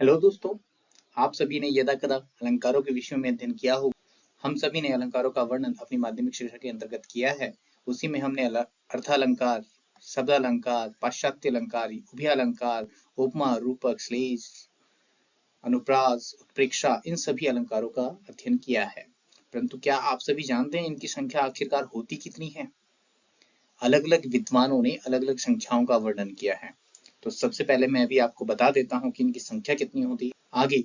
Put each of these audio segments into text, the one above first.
Hello दोस्तों, आप सभी ने यदा कदा अलंकारों के विषय में अध्ययन किया हो। हम सभी ने अलंकारों का वर्णन अपनी माध्यमिक शिक्षा के अंतर्गत किया है। उसी में हमने अर्थालंकार, शब्दालंकार, पाश्चात्य अलंकार, उभयालंकार, उपमा, रूपक, श्लेष, अनुप्रास, उत्प्रेक्षा इन सभी अलंकारों का अध्ययन किया है। परंतु क्या आप सभी जानते हैं इनकी संख्या आखिरकार होती कितनी है? अलग अलग विद्वानों ने अलग अलग संख्याओं का वर्णन किया है। तो सबसे पहले मैं अभी आपको बता देता हूँ कि इनकी संख्या कितनी होती है। आगे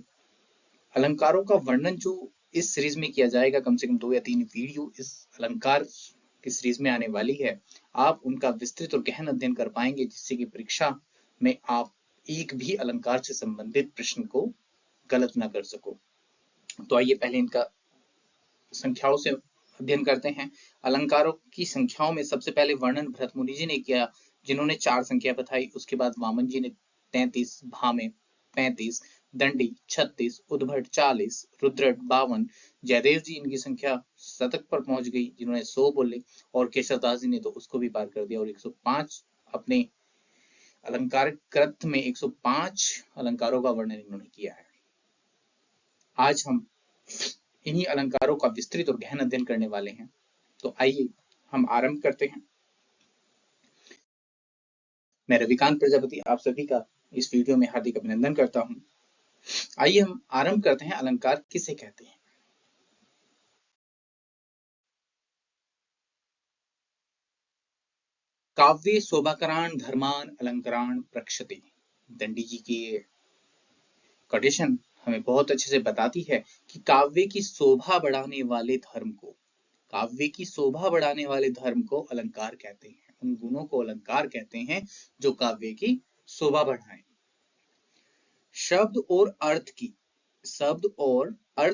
अलंकारों का वर्णन जो इस सीरीज में किया जाएगा, कम से कम 2 या 3 वीडियो इस अलंकार की सीरीज में आने वाली है। आप उनका विस्तृत और गहन अध्ययन कर पाएंगे, जिससे कि परीक्षा में आप एक भी अलंकार से संबंधित प्रश्न को गलत ना कर सको। तो आइए पहले इनका संख्याओं से अध्ययन करते हैं। अलंकारों की संख्याओं में सबसे पहले वर्णन भरत मुनि जी ने किया, जिन्होंने 4 संख्या बताई। उसके बाद वामन जी ने 33, भामे 35, दंडी 36, उद्भट 40, रुद्रट 52, जयदेव जी इनकी संख्या शतक पर पहुंच गई, जिन्होंने 100 बोले, और केशवदास जी ने तो उसको भी पार कर दिया और 105 अपने अलंकार कृत में 105 अलंकारों का वर्णन इन्होंने किया है। आज हम इन्हीं अलंकारों का विस्तृत और गहन अध्ययन करने वाले हैं। तो आइए हम आरंभ करते हैं। मैं रविकांत प्रजापति आप सभी का इस वीडियो में हार्दिक अभिनंदन करता हूं। आइए हम आरंभ करते हैं। अलंकार किसे कहते हैं? काव्य शोभाकरान धर्मान अलंकरान प्रक्षते। दंडी जी की कोटेशन हमें बहुत अच्छे से बताती है कि काव्य की शोभा बढ़ाने वाले धर्म को, काव्य की शोभा बढ़ाने वाले धर्म को अलंकार कहते हैं। उन गुणों को अलंकार कहते हैं जो काव्य की शोभा बढ़ाएं। शब्द और अर्थ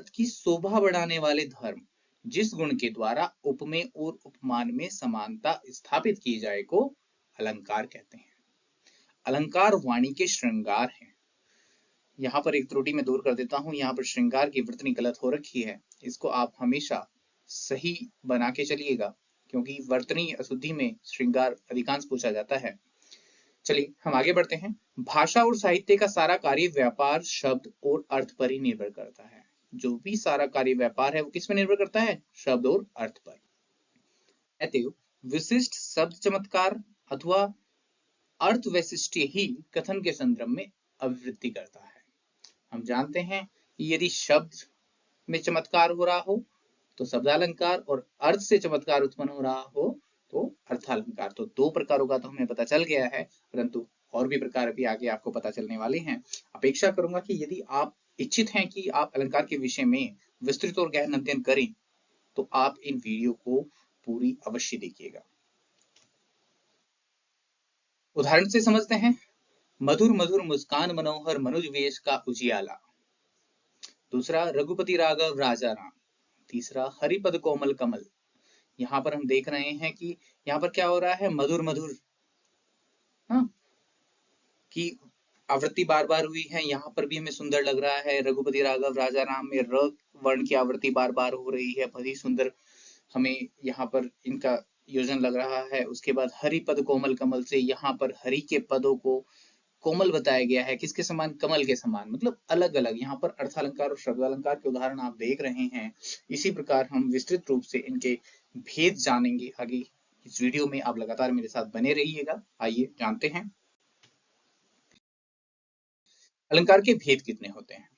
की शोभा बढ़ाने वाले धर्म, जिस गुण के द्वारा उपमेय और उपमान में समानता स्थापित की जाए को अलंकार कहते हैं। अलंकार वाणी के श्रृंगार हैं। यहाँ पर एक त्रुटि में दूर कर देता हूँ, यहाँ पर श्रृंगार की वर्तनी गलत हो रखी है। इसको आप हमेशा सही बना के चलिएगा, क्योंकि वर्तनी अशुद्धि में श्रृंगार अधिकांश पूछा जाता है। चलिए हम आगे बढ़ते हैं। भाषा और साहित्य का सारा कार्य व्यापार शब्द और अर्थ पर ही निर्भर करता है। जो भी सारा कार्य व्यापार है वो किस पर निर्भर करता है? शब्द और अर्थ पर। अतएव विशिष्ट शब्द चमत्कार अथवा अर्थ वैशिष्ट्य ही कथन के संदर्भ में अभिवृद्धि करता है। हम जानते हैं कि यदि शब्द में चमत्कार हो रहा हो तो शब्दालंकार, और अर्थ से चमत्कार उत्पन्न हो रहा हो तो अर्थालंकार। तो 2 प्रकारों का तो हमें पता चल गया है, परंतु और भी प्रकार भी आगे आपको पता चलने वाले हैं। अपेक्षा करूंगा कि यदि आप इच्छित हैं कि आप अलंकार के विषय में विस्तृत और गहन अध्ययन करें, तो आप इन वीडियो को पूरी अवश्य देखिएगा। उदाहरण से समझते हैं। मधुर मधुर मुस्कान मनोहर मनुज वेश का उजियाला। दूसरा, रघुपति राघव राजा राम। तीसरा, हरिपद कोमल कमल। यहाँ पर हम देख रहे हैं कि यहाँ पर क्या हो रहा है? मधुर मधुर की आवृत्ति बार बार हुई है। यहाँ पर भी हमें सुंदर लग रहा है। रघुपति राघव राजा राम में र वर्ण की आवृत्ति बार बार हो रही है, बड़ी सुंदर हमें यहाँ पर इनका योजन लग रहा है। उसके बाद हरिपद कोमल कमल से यहाँ पर हरि के पदों को कोमल बताया गया है। किसके समान? कमल के समान। मतलब अलग अलग यहाँ पर अर्थालंकार और शब्दालंकार के उदाहरण आप देख रहे हैं। इसी प्रकार हम विस्तृत रूप से इनके भेद जानेंगे आगे इस वीडियो में। आप लगातार मेरे साथ बने रहिएगा। आइए जानते हैं अलंकार के भेद कितने होते हैं।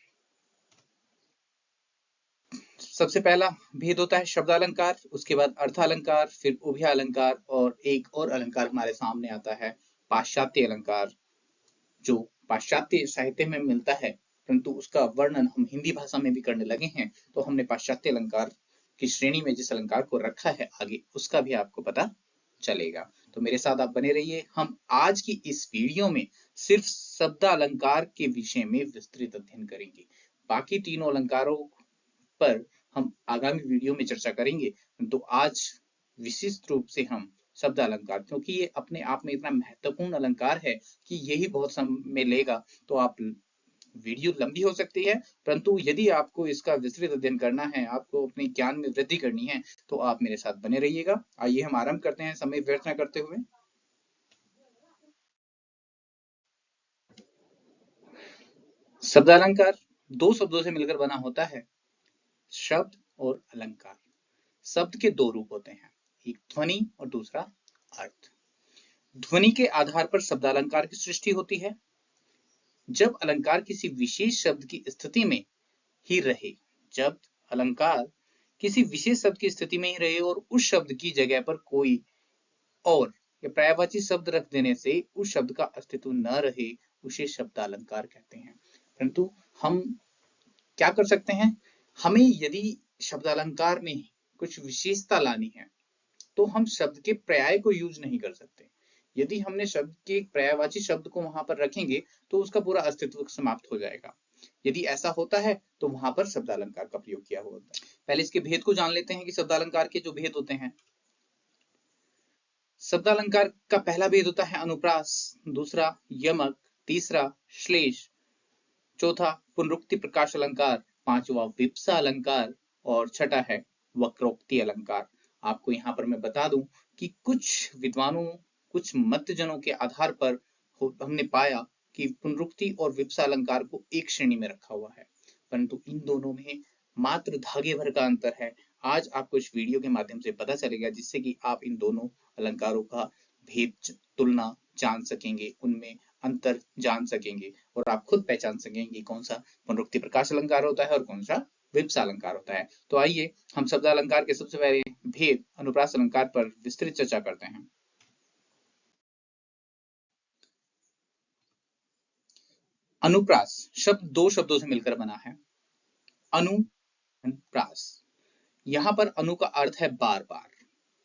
सबसे पहला भेद होता है शब्दालंकार, उसके बाद अर्थालंकार, फिर उभयालंकार, और एक और अलंकार हमारे सामने आता है पाश्चात्य अलंकार, जो पाश्चात्य साहित्य में मिलता है, परंतु उसका वर्णन हम हिंदी भाषा में भी करने लगे हैं। तो हमने पाश्चात्य अलंकार की श्रेणी में जिस अलंकार को रखा है, आगे उसका भी आपको पता चलेगा। तो मेरे साथ आप बने रहिए। हम आज की इस वीडियो में सिर्फ शब्दालंकार के विषय में विस्तृत अध्ययन करेंगे। बाकी तीनों अलंकारों पर हम आगामी वीडियो में चर्चा करेंगे। तो आज विशिष्ट रूप से हम शब्द अलंकार, क्योंकि ये अपने आप में इतना महत्वपूर्ण अलंकार है कि यही बहुत समय लेगा। तो आप वीडियो लंबी हो सकती है, परंतु यदि आपको इसका विस्तृत अध्ययन करना है, आपको अपने ज्ञान में वृद्धि करनी है, तो आप मेरे साथ बने रहिएगा। आइए हम आरंभ करते हैं समय व्यर्थ न करते हुए। शब्दालंकार दो शब्दों से मिलकर बना होता है, शब्द और अलंकार। शब्द के दो रूप होते हैं, एक ध्वनि और दूसरा अर्थ। ध्वनि के आधार पर शब्दालंकार की सृष्टि होती है। जब अलंकार किसी विशेष शब्द की स्थिति में ही रहे, जब अलंकार किसी विशेष शब्द की स्थिति में ही रहे और उस शब्द की जगह पर कोई और या पर्यायवाची शब्द रख देने से उस शब्द का अस्तित्व न रहे, उसे शब्दालंकार कहते हैं। परंतु हम क्या कर सकते हैं, हमें यदि शब्दालंकार में कुछ विशेषता लानी है तो हम शब्द के पर्याय को यूज नहीं कर सकते। यदि हमने शब्द के पर्यायवाची शब्द को वहां पर रखेंगे तो उसका पूरा अस्तित्व समाप्त हो जाएगा। यदि ऐसा होता है तो वहां पर शब्दालंकार का प्रयोग किया होता है। पहले इसके भेद को जान लेते हैं कि शब्दालंकार के जो भेद होते हैं। शब्दालंकार का पहला भेद होता है अनुप्रास, दूसरा यमक, तीसरा श्लेष, चौथा पुनरुक्ति प्रकाश अलंकार, पांचवा विप्सा अलंकार और छठा है वक्रोक्ति अलंकार। आपको यहाँ पर मैं बता दूं कि कुछ विद्वानों, कुछ मतजनों के आधार पर हमने पाया कि पुनरुक्ति और विप्सा अलंकार को एक श्रेणी में रखा हुआ है, परंतु इन दोनों में मात्र धागे भर का अंतर है। आज आपको इस वीडियो के माध्यम से पता चलेगा, जिससे कि आप इन दोनों अलंकारों का भेद, तुलना जान सकेंगे, उनमें अंतर जान सकेंगे और आप खुद पहचान सकेंगे कि कौन सा पुनरुक्ति प्रकाश अलंकार होता है और कौन सा विप्सा अलंकार होता है। तो आइए हम शब्दालंकार के सबसे पहले भेद अनुप्रास अलंकार पर विस्तृत चर्चा करते हैं। अनुप्रास शब्द दो शब्दों से मिलकर बना है, अनु, प्रास। यहाँ पर अनु का अर्थ है बार बार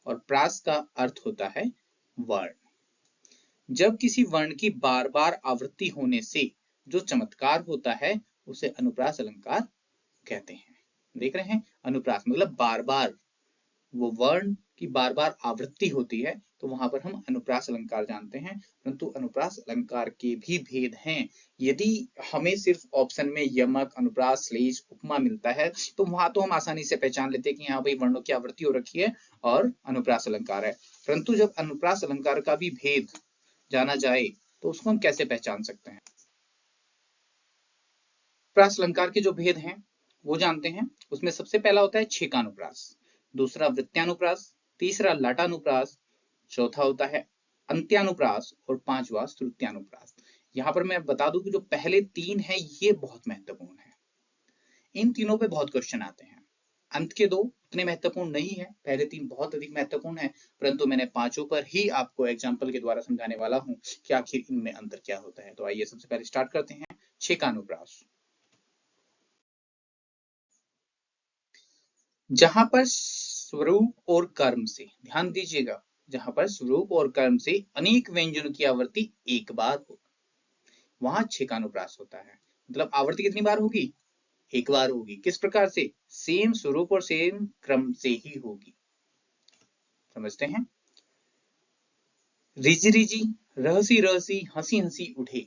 और प्रास का अर्थ होता है वर्ण। जब किसी वर्ण की बार बार आवृत्ति होने से जो चमत्कार होता है उसे अनुप्रास अलंकार कहते हैं। देख रहे हैं, अनुप्रास मतलब बार बार वो वर्ण की बार बार आवृत्ति होती है, तो वहां पर हम अनुप्रास अलंकार जानते हैं। परंतु अनुप्रास अलंकार के भी भेद हैं। यदि हमें सिर्फ ऑप्शन में यमक, अनुप्रास, श्लेष, उपमा मिलता है तो वहां तो हम आसानी से पहचान लेते हैं कि यहाँ भाई वर्णों की आवृत्ति हो रखी है और अनुप्रास अलंकार है। परंतु जब अनुप्रास अलंकार का भी भेद जाना जाए तो उसको हम कैसे पहचान सकते हैं। अनुप्रास अलंकार के जो भेद हैं वो जानते हैं। उसमें सबसे पहला होता है छेकानुप्रास, दूसरा वृत्त्यानुप्रास, तीसरा लाटानुप्रास, चौथा होता है अंत्यानुप्रास और पांचवा श्रुत्यानुप्रास। यहाँ पर मैं बता दूं कि जो पहले तीन है ये बहुत महत्वपूर्ण है। इन तीनों पे बहुत क्वेश्चन आते हैं। अंत के दो उतने महत्वपूर्ण नहीं है, पहले तीन बहुत अधिक महत्वपूर्ण है, परंतु मैंने पांचों पर ही आपको एग्जाम्पल के द्वारा समझाने वाला हूँ कि आखिर इनमें अंतर क्या होता है। तो आइए सबसे पहले स्टार्ट करते हैं छेकानुप्रास। जहां पर स्वरूप और कर्म से, ध्यान दीजिएगा, जहां पर स्वरूप और कर्म से अनेक व्यंजनों की आवृत्ति एक बार हो, वहां छेकानुप्रास होता है। मतलब आवृत्ति कितनी बार होगी, एक बार होगी। किस प्रकार से, सेम स्वरूप और सेम क्रम से ही होगी। समझते हैं। रिजी रिजी, रहसी रहसी, हंसी हंसी उठे,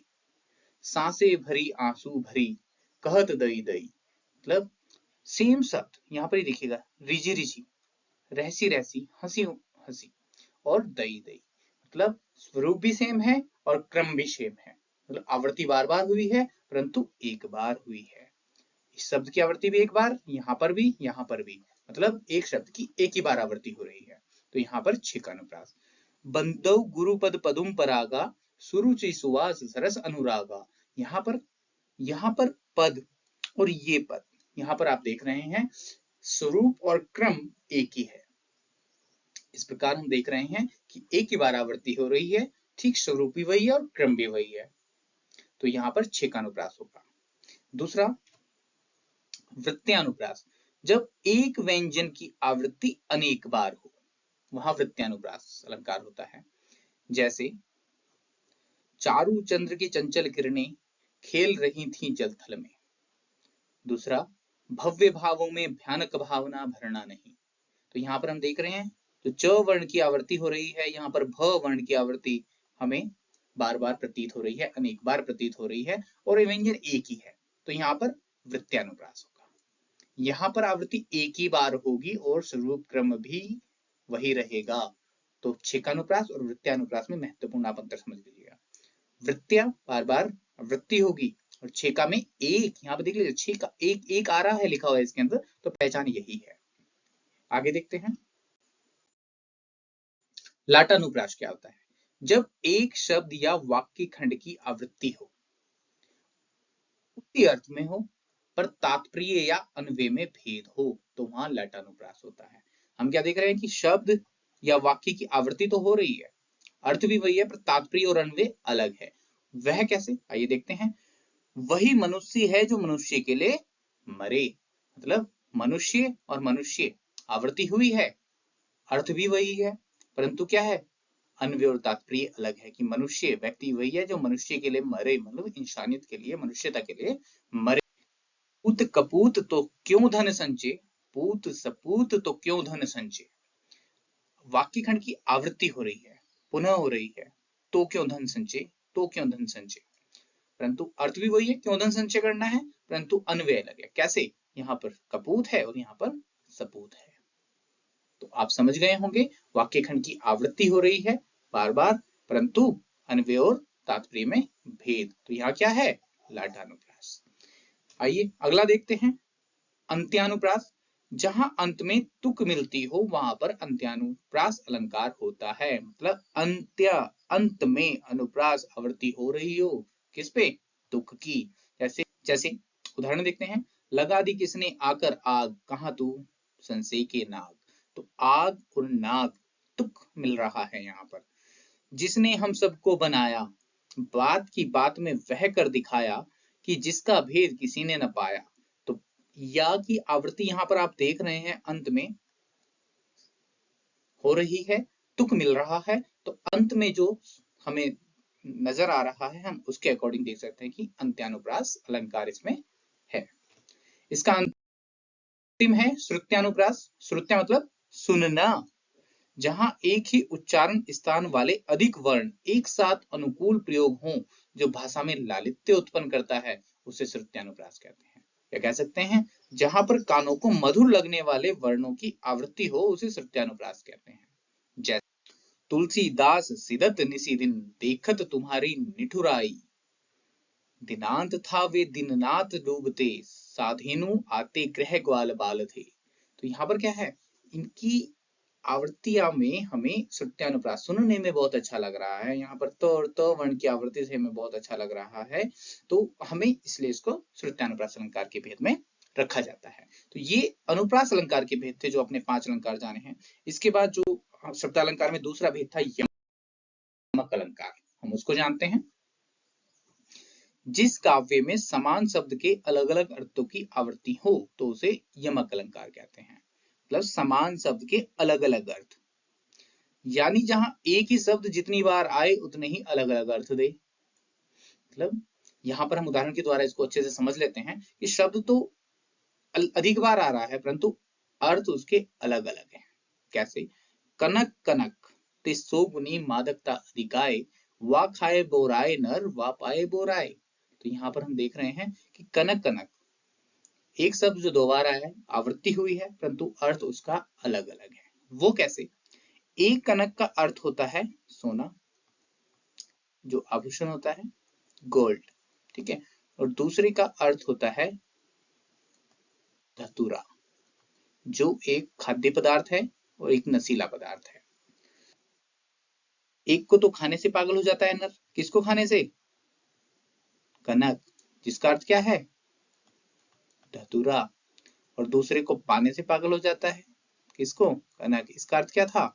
सांसे भरी आंसू भरी, कहत दई दई। मतलब सेम शब्द यहाँ पर ही देखिएगा, रिजी रिजी, रहसी रहसी, हंसी हंसी और दई दई। मतलब स्वरूप भी सेम है और क्रम भी सेम है। मतलब आवृत्ति बार बार हुई है परंतु एक बार हुई है। इस शब्द की आवृत्ति भी एक बार, यहाँ पर भी, यहाँ पर भी, मतलब एक शब्द की एक ही बार आवृत्ति हो रही है। तो यहाँ पर छेकानुप्रास। बंदौ गुरुपद पदुम परागा, सुरुचि सुवास सरस अनुरागा। यहाँ पर पद और ये पद, यहाँ पर आप देख रहे हैं स्वरूप और क्रम एक ही है। इस प्रकार हम देख रहे हैं कि एक ही बार आवृत्ति हो रही है, ठीक स्वरूप भी वही है और क्रम भी वही है। तो यहाँ पर छेकानुप्रास होगा। दूसरा वृत्त्यानुप्रास, जब एक व्यंजन की आवृत्ति अनेक बार हो, वहां वृत्त्यानुप्रास अलंकार होता है। जैसे चारू चंद्र की चंचल किरणें खेल रही थी जल थल में। दूसरा भव्य भावों में भयानक भावना भरना नहीं। तो यहाँ पर हम देख रहे हैं तो च वर्ण की आवृत्ति हो रही है, यहाँ पर भ वर्ण की आवृत्ति हमें बार बार प्रतीत हो रही है, अनेक बार प्रतीत हो रही है और ये व्यंजन एक ही है। तो यहाँ पर वृत्त्यानुप्रास होगा। यहाँ पर आवृत्ति एक ही बार होगी और स्वरूप क्रम भी वही रहेगा। तो छेकानुप्रास और वृत्त्यानुप्रास में महत्वपूर्ण आप अंतर समझ लीजिएगा। वृत्त्या बार बार वृत्ति होगी और छेका में एक, यहाँ पे देख लीजिए छेका एक एक आ रहा है लिखा हुआ है इसके अंदर, तो पहचान यही है। आगे देखते हैं लाटानुप्रास क्या होता है। जब एक शब्द या वाक्य खंड की आवृत्ति हो, उसी अर्थ में हो, पर तात्पर्य या अन्वय में भेद हो, तो वहां लाटानुप्रास होता है। हम क्या देख रहे हैं कि शब्द या वाक्य की आवृत्ति तो हो रही है, अर्थ भी वही है, पर तात्पर्य और अन्वय अलग है। वह कैसे, आइए देखते हैं। वही मनुष्य है जो मनुष्य के लिए मरे, मतलब मनुष्य और मनुष्य आवृत्ति हुई है, अर्थ भी वही है, परंतु क्या है, अन्वय और तात्पर्य अलग है। कि मनुष्य व्यक्ति वही है जो मनुष्य के लिए मरे, मतलब इंसानियत के लिए, मनुष्यता के लिए मरे। पूत कपूत तो क्यों धन संचय, पूत सपूत तो क्यों धन संचय। वाक्य खंड की आवृत्ति हो रही है, पुनः हो रही है, तो क्यों धन संचय, तो क्यों धन संचय, परंतु अर्थ भी वही है, क्यों धन संचय करना है, परंतु अन्वय अलग है। कैसे, यहाँ पर कपूत है और यहाँ पर सपूत है। तो आप समझ गए होंगे, वाक्य खंड की आवृत्ति हो रही है बार बार, परंतु अन्वय और तात्पर्य में भेद। तो यहाँ क्या है, लाटानुप्रास। आइए अगला देखते हैं अंत्यानुप्रास। जहां अंत में तुक मिलती हो वहां पर अंत्यानुप्रास अलंकार होता है। मतलब अंत में अनुप्रास आवृत्ति हो रही हो, किस पे, तुक की। जैसे जैसे उदाहरण देखते हैं, लगा दी किसने आकर आग, कहां तू संशय के नाग। तो आग और नाग तुक मिल रहा है यहाँ पर। जिसने हम सबको बनाया, बात की बात में वह कर दिखाया, कि जिसका भेद किसी ने न पाया। तो या की आवृत्ति यहाँ पर आप देख रहे हैं अंत में हो रही है, तुक मिल रहा है, तो अंत में जो हमें नजर आ रहा है हम उसके अकॉर्डिंग देख सकते हैं कि अंत्यानुप्रास अलंकार इसमें है। इसका अंतिम है श्रुत्यानुप्रास। श्रुत्या मतलब सुनना। जहां एक ही उच्चारण स्थान वाले अधिक वर्ण एक साथ अनुकूल प्रयोग हों, जो भाषा में लालित्य उत्पन्न करता है, उसे श्रुत्यानुप्रास कहते हैं। या कह सकते हैं जहां पर कानों को मधुर लगने वाले वर्णों की आवृत्ति हो, उसे श्रुत्यानुप्रास कहते हैं। जैसे तुलसीदास सिदत निसी दिन, देखत तुम्हारी निठुराई, दिनांत था वे दिननाथ डूबते, साधेनु आते ग्रह ग्वाल बाल थे। तो यहाँ पर क्या है, इनकी आवृत्तियां में हमें श्रुत्यानुप्रास सुनने में बहुत अच्छा लग रहा है। यहाँ पर तो और तो वर्ण की आवृत्ति से हमें बहुत अच्छा लग रहा है, तो हमें इसलिए इसको श्रुत्यानुप्रास अलंकार के भेद में रखा जाता है। तो ये अनुप्रास अलंकार के भेद थे जो अपने 5 अलंकार जाने हैं। इसके बाद जो शब्दालंकार में दूसरा भेद था यमक अलंकार, हम उसको जानते हैं। जिस काव्य में समान शब्द के अलग अलग अर्थों की आवृत्ति हो, तो उसे यमक अलंकार कहते हैं। मतलब समान शब्द के अलग अलग अर्थ, यानी जहां एक ही शब्द जितनी बार आए उतने ही अलग अलग अर्थ दे। मतलब यहाँ पर हम उदाहरण के द्वारा इसको अच्छे से समझ लेते हैं कि शब्द तो अधिक बार आ रहा है, परंतु अर्थ उसके अलग अलग है। कैसे, कनक कनक ते सो गुनी मादकता अधिकाय, वा खाए बोराए नर वा पाए बोराए। तो यहाँ पर हम देख रहे हैं कि कनक कनक एक शब्द जो 2 बार आया है, आवृत्ति हुई है, परंतु अर्थ उसका अलग अलग है। वो कैसे, एक कनक का अर्थ होता है सोना, जो आभूषण होता है, गोल्ड, ठीक है, और दूसरे का अर्थ होता है धतूरा, जो एक खाद्य पदार्थ है और एक नशीला पदार्थ है। एक को तो खाने से पागल हो जाता है नर, किसको खाने से, कनक, जिसका अर्थ क्या है, धतूरा, और दूसरे को पाने से पागल हो जाता है, किसको, कनक, इसका अर्थ क्या था,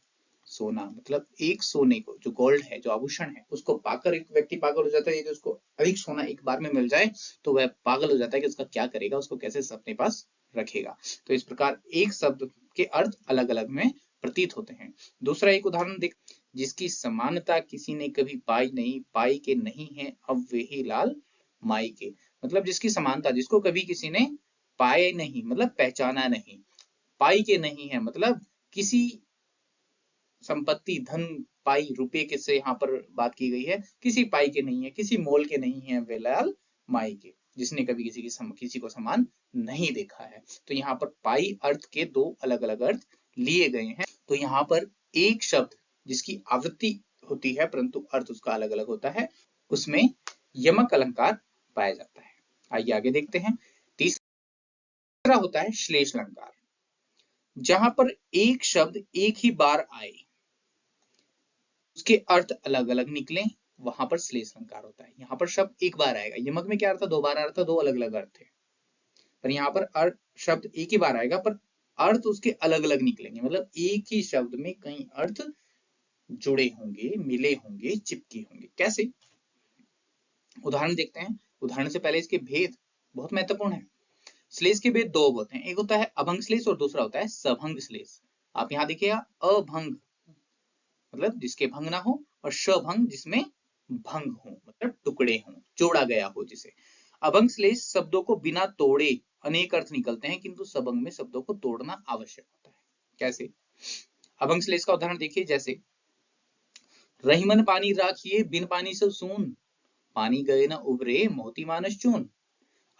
सोना। मतलब एक सोने को, जो गोल्ड है, जो आभूषण है, उसको पाकर एक व्यक्ति पागल हो जाता है। यदि उसको अधिक सोना एक बार में मिल जाए तो वह पागल हो जाता है कि उसका क्या करेगा, उसको कैसे अपने पास रखेगा। तो इस प्रकार एक शब्द के अर्थ अलग अलग में प्रतीत होते हैं। दूसरा एक उदाहरण देख, जिसकी समानता किसी ने कभी पाई नहीं, पाई के नहीं है अब वे ही लाल माई के। मतलब जिसकी समानता, जिसको कभी किसी ने पाए नहीं, मतलब पहचाना नहीं, पाई के नहीं है, मतलब किसी संपत्ति, धन, पाई, रुपए के से यहाँ पर बात की गई है, किसी पाई के नहीं है, किसी मोल के नहीं है, वे लाल माई के, जिसने कभी किसी को समान नहीं देखा है। तो यहाँ पर पाई अर्थ के 2 अलग अलग अर्थ लिए गए हैं। तो यहाँ पर एक शब्द जिसकी आवृत्ति होती है परंतु अर्थ उसका अलग अलग होता है, उसमें यमक अलंकार पाया जाता है। आइए आगे देखते हैं। तीसरा होता है श्लेष अलंकार, जहां पर एक शब्द एक ही बार आए, उसके अर्थ अलग अलग निकले, वहां पर श्लेष अलंकार होता है। यहाँ पर शब्द एक बार आएगा, यमक में क्या अर्थ था, दो बार आ रहा था, दो अलग अलग अर्थ थे, पर यहाँ पर अर्थ शब्द एक ही बार आएगा पर अर्थ उसके अलग अलग निकलेंगे, मतलब एक ही शब्द में कई अर्थ जुड़े होंगे, मिले होंगे, चिपके होंगे। कैसे, उदाहरण देखते हैं। उदाहरण से पहले इसके भेद बहुत महत्वपूर्ण है। श्लेष के भेद दो होते हैं, एक होता है अभंग श्लेष और दूसरा होता है सभंग श्लेष। आप यहाँ देखिएगा, अभंग मतलब जिसके भंग ना हो, और शभंग जिसमें भंग हो, मतलब टुकड़े हो, जोड़ा गया हो जिसे। अभंग श्लेष शब्दों को बिना तोड़े अनेक अर्थ निकलते हैं, किंतु सभंग में शब्दों को तोड़ना आवश्यक होता है। कैसे, अभंग श्लेष का उदाहरण देखिए, जैसे रहीमन पानी राखिए बिन पानी सब सून, पानी गए न उबरे मोती मानस चून।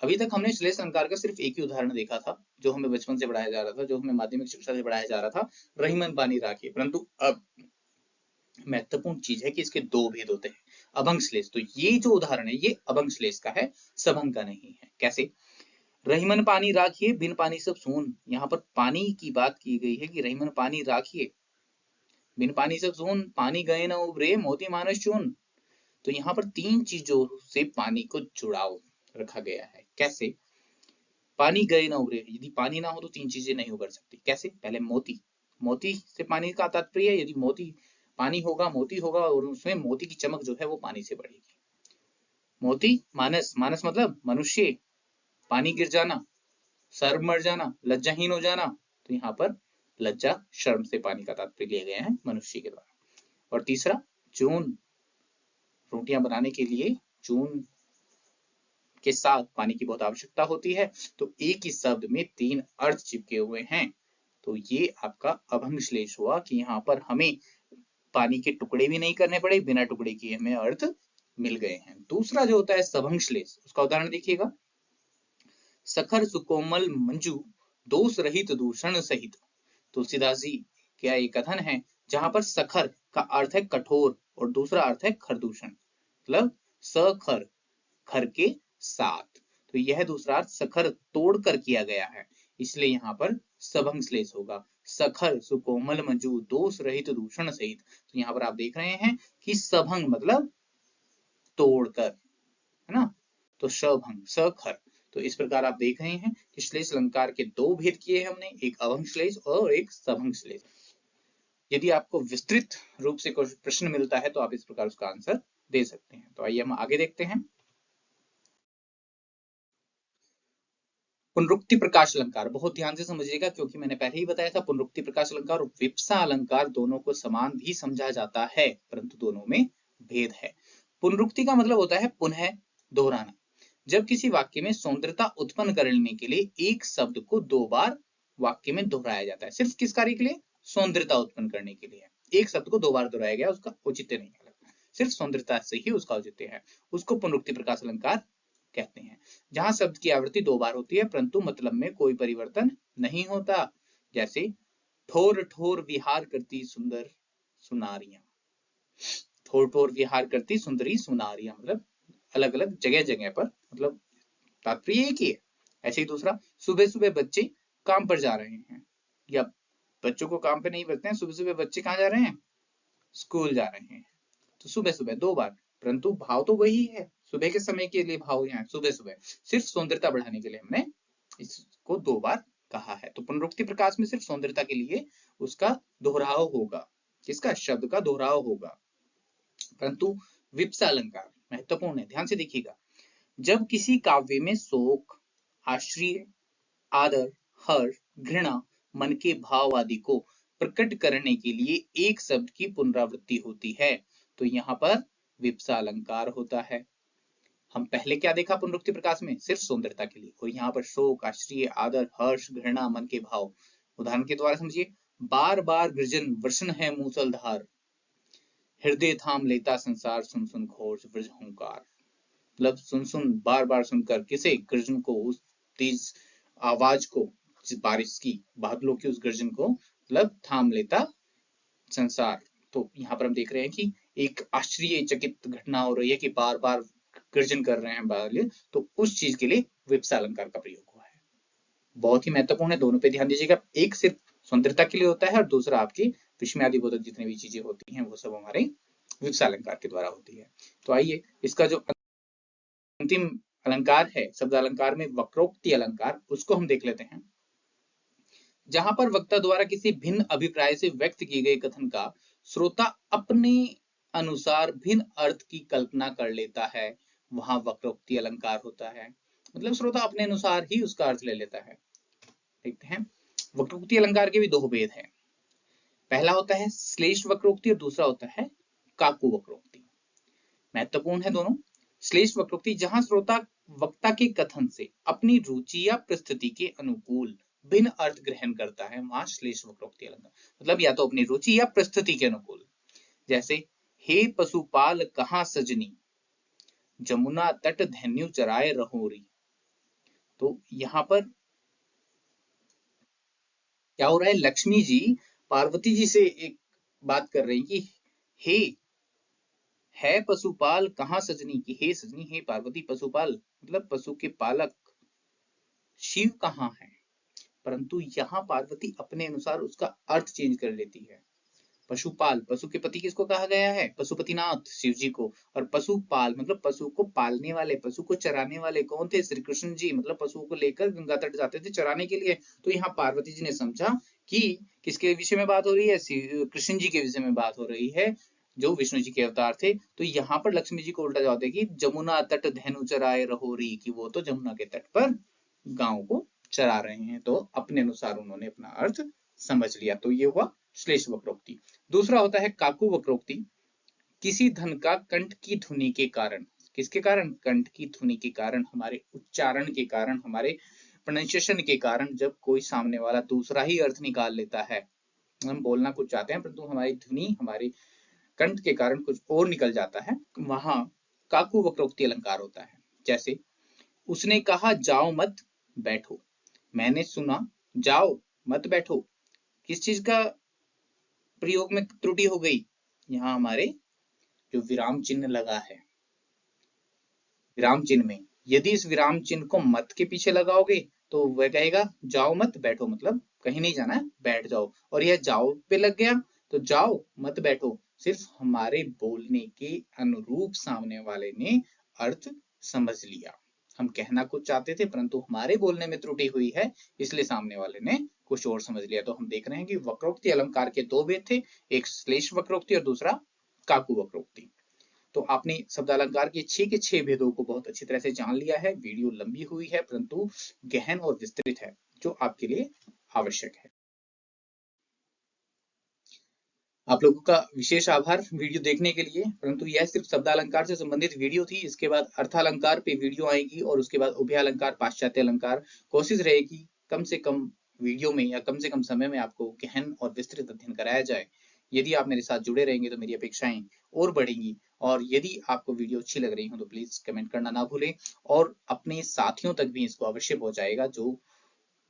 अभी तक हमने श्लेष अलंकार का सिर्फ एक ही उदाहरण देखा था, जो हमें बचपन से पढ़ाया जा रहा था, जो हमें माध्यमिक शिक्षा से पढ़ाया जा रहा था, रहीमन पानी राखिए। परंतु अब महत्वपूर्ण चीज है कि इसके दो भेद होते हैं। अभंग श्लेष, तो ये जो उदाहरण है ये अभंग श्लेष का है, सभंग का नहीं है। कैसे, रहीमन पानी राखिए बिन पानी सब सून, यहाँ पर पानी की बात की गई है कि रहीमन पानी राखिए बिन पानी सब सून, पानी गए न उबरे मोती मानस चून। तो यहाँ पर तीन चीजों से पानी को जुड़ाव रखा गया है। कैसे, पानी गए ना उबरे, यदि पानी ना हो तो तीन चीजें नहीं उबर सकती। कैसे, पहले मोती, मोती से पानी का तात्पर्य है, यदि मोती पानी होगा, मोती होगा, और उसमें मोती की चमक जो है वो पानी से बढ़ेगी। मोती मानस, मानस मतलब मनुष्य, पानी गिर जाना, शर्म मर जाना, लज्जाहीन हो जाना, तो यहाँ पर लज्जा शर्म से पानी का तात्पर्य लिया गया है मनुष्य के द्वारा। और तीसरा चून, रोटियां बनाने के लिए चून के साथ पानी की बहुत आवश्यकता होती है, तो एक ही शब्द में तीन अर्थ चिपके हुए हैं। तो ये आपका अभंग श्लेष हुआ कि यहाँ पर हमें पानी के टुकड़े भी नहीं करने पड़े, बिना टुकड़े किए हमें अर्थ मिल गए हैं। दूसरा जो होता है सभंग श्लेष, उसका उदाहरण देखिएगा, सखर सुकोमल मंजू दोष रहित दूषण सहित। तुलसीदास जी क्या एक कथन है, जहां पर सखर का अर्थ है कठोर और दूसरा अर्थ है खरदूषण, मतलब सखर, खर के साथ, तो यह दूसरा अर्थ सखर तोड़कर किया गया है, इसलिए यहाँ पर सभंग श्लेष होगा। सखर सुकोमल मंजू दोष रहित दूषण सहित, तो यहाँ पर आप देख रहे हैं कि सभंग मतलब तोड़कर, है ना, तो शभंग सखर। तो इस प्रकार आप देख रहे हैं कि श्लेष अलंकार के दो भेद किए हैं हमने, एक अभंग श्लेष और एक सभंग श्लेष। यदि आपको विस्तृत रूप से कोई प्रश्न मिलता है तो आप इस प्रकार उसका आंसर दे सकते हैं। तो आइए हम आगे देखते हैं। पुनरुक्ति प्रकाश अलंकार, बहुत ध्यान से समझिएगा, क्योंकि मैंने पहले ही बताया था पुनरुक्ति प्रकाश अलंकार और विप्सा अलंकार दोनों को समान भी समझा जाता है, परंतु दोनों में भेद है। पुनरुक्ति का मतलब होता है पुनः दोहराना। जब किसी वाक्य में सौंदर्यता उत्पन्न करने के लिए एक शब्द को दो बार वाक्य में दोहराया जाता है, सिर्फ किस कार्य के लिए, सौंदर्यता उत्पन्न करने के लिए। एक शब्द को दो बार दोहराया गया, उसका औचित्य नहीं है, सिर्फ सौंदर्यता से ही उसका औचित्य है, उसको पुनरुक्ति प्रकाश अलंकार कहते हैं। जहां शब्द की आवृत्ति दो बार होती है परंतु मतलब में कोई परिवर्तन नहीं होता, जैसे ठोर ठोर विहार करती सुंदर सुनारियां, ठोर ठोर विहार करती सुंदरी सुनारियां, मतलब अलग अलग जगह जगह पर, मतलब तात्पर्य एक ही है। ऐसे ही दूसरा, सुबह सुबह बच्चे काम पर जा रहे हैं, या बच्चों को काम पे नहीं भेजते हैं, सुबह सुबह बच्चे कहाँ जा रहे हैं, स्कूल जा रहे हैं। तो सुबह सुबह दो बार, परंतु भाव तो वही है, सुबह के समय के लिए भाव यहाँ सुबह सुबह, सिर्फ सौंदर्यता बढ़ाने के लिए हमने इसको दो बार कहा है। तो पुनरुक्ति प्रकाश में सिर्फ सौंदर्यता के लिए उसका दोहराव होगा, किसका, शब्द का दोहराव होगा। परंतु विप्सा अलंकार महत्वपूर्ण है, ध्यान से देखिएगा, जब किसी काव्य में शोक, आश्चर्य, आदर, हर्ष, घृणा, मन के भाव आदि को प्रकट करने के लिए एक शब्द की पुनरावृत्ति होती है, तो यहाँ पर विप्सा अलंकार होता है। हम पहले क्या देखा पुनरुक्ति प्रकाश में, सिर्फ सौंदर्यता के लिए, और यहाँ पर शोक, आश्चर्य, आदर, हर्ष, घृणा, मन के भाव। उदाहरण के द्वारा समझिए, बार बार गर्जन वर्षण है मूसलधार, हृदय थाम लेता संसार सुन सुन घोष ब्रज हुंकार। मतलब सुन सुन, बार बार सुनकर, किसे, गर्जन को, उस तेज आवाज को, बारिश की, बादलों की उस गर्जन को, मतलब थाम लेता संसार। तो यहाँ पर हम देख रहे हैं कि एक आश्चर्यचकित घटना हो रही है कि बार बार गर्जन कर रहे हैं बादल, तो उस चीज के लिए विप्सा अलंकार का प्रयोग हुआ है। बहुत ही महत्वपूर्ण है, दोनों पे ध्यान दीजिएगा। एक सिर्फ सौंदर्यता के लिए होता है और दूसरा आपकी विस्मयादि बोधक जितनी भी चीजें होती हैं वो सब हमारे विप्सा अलंकार के द्वारा होती है। तो आइए इसका जो अंतिम अलंकार है शब्द अलंकार में वक्रोक्ति अलंकार, उसको हम देख लेते हैं। जहां पर वक्ता द्वारा किसी भिन्न अभिप्राय से व्यक्त किए गए कथन का श्रोता अपने अनुसार भिन्न अर्थ की कल्पना कर लेता है, वहां वक्रोक्ति अलंकार होता है। मतलब श्रोता अपने अनुसार ही उसका अर्थ ले लेता है। देखते हैं, वक्रोक्ति अलंकार के भी दो भेद हैं। पहला होता है श्लेष वक्रोक्ति और दूसरा होता है काकु वक्रोक्ति। महत्वपूर्ण है दोनों। श्लेष वक्रोक्ति, जहां श्रोता वक्ता के कथन से अपनी रुचि या परिस्थिति के अनुकूल भिन्न अर्थ ग्रहण करता है, वहां श्लेष वक्रोक्ति अलंकार। मतलब या तो अपनी रुचि या परिस्थिति के अनुकूल, जैसे हे पशुपाल कहाँ सजनी, जमुना तट धन्यु चराए रहोरी। तो यहाँ पर क्या हो रहा है, लक्ष्मी जी पार्वती जी से एक बात कर रही कि हे है पशुपाल कहाँ सजनी, की हे सजनी, हे पार्वती, पशुपाल मतलब पशु के पालक शिव कहाँ है। परंतु यहाँ पार्वती अपने अनुसार उसका अर्थ चेंज कर लेती है। पशुपाल, पशु के पति किसको कहा गया है, पशुपतिनाथ शिव जी को। और पशुपाल मतलब पशु को पालने वाले, पशु को चराने वाले कौन थे, श्री कृष्ण जी। मतलब पशुओं को लेकर गंगा तट जाते थे चराने के लिए। तो यहाँ पार्वती जी ने समझा कि किसके विषय में बात हो रही है, कृष्ण जी के विषय में बात हो रही है, जो विष्णु जी के अवतार थे। तो यहाँ पर लक्ष्मी जी को उल्टा जवाब देगी, जमुना तट धेनु चराए रहोरी, कि वो तो जमुना के तट पर गांव को चरा रहे हैं। तो अपने अनुसार उन्होंने अपना अर्थ समझ लिया। तो ये हुआ श्लेष वक्रोक्ति। दूसरा होता है काकु वक्रोक्ति। किसी धन का कंठ की ध्वनि के कारण, किसके कारण, कंठ की ध्वनि के कारण, हमारे उच्चारण के कारण, हमारे प्रोनाउंसिएशन के कारण, जब कोई सामने वाला दूसरा ही अर्थ निकाल लेता है, हम बोलना कुछ चाहते हैं परंतु हमारी ध्वनि, हमारे कंठ के कारण कुछ और निकल जाता है, वहां काकु वक्रोक्ति अलंकार होता है। जैसे उसने कहा जाओ मत बैठो, मैंने सुना जाओ मत बैठो। किस चीज का प्रयोग में त्रुटि हो गई, यहाँ हमारे जो विराम चिन्ह लगा है, विराम चिन्ह में यदि इस विराम चिन्ह को मत के पीछे लगाओगे तो वह कहेगा जाओ मत बैठो, मतलब कहीं नहीं जाना है, बैठ जाओ। और यह जाओ पे लग गया तो जाओ मत बैठो, सिर्फ हमारे बोलने के अनुरूप सामने वाले ने अर्थ समझ लिया। हम कहना कुछ चाहते थे परंतु हमारे बोलने में त्रुटि हुई है, इसलिए सामने वाले ने कुछ और समझ लिया। तो हम देख रहे हैं कि वक्रोक्ति अलंकार के दो भेद थे, एक श्लेष वक्रोक्ति और दूसरा काकु वक्रोक्ति। तो आपने शब्द अलंकार के 6 के 6 भेदों को बहुत अच्छी तरह से जान लिया है। वीडियो लंबी हुई है परंतु गहन और विस्तृत है, जो आपके लिए आवश्यक है। आप लोगों का विशेष आभार वीडियो देखने के लिए। परंतु यह सिर्फ शब्द अलंकार से संबंधित वीडियो थी। इसके बाद अर्थालंकार पे वीडियो आएगी और उसके बाद उभयालंकार, पाश्चात्य अलंकार। कोशिश रहेगी कम से कम वीडियो में या कम से कम समय में आपको गहन और विस्तृत अध्ययन कराया जाए। यदि आप मेरे साथ जुड़े रहेंगे तो मेरी अपेक्षाएं और बढ़ेंगी। और यदि आपको वीडियो अच्छी लग रही हो तो प्लीज कमेंट करना ना भूलें और अपने साथियों तक भी इसको अवश्य पहुंचाएगा, जो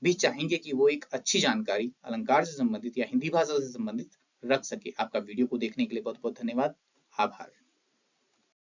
भी चाहेंगे कि वो एक अच्छी जानकारी अलंकार से संबंधित या हिंदी भाषा से संबंधित रख सके। आपका वीडियो को देखने के लिए बहुत बहुत धन्यवाद, आभार।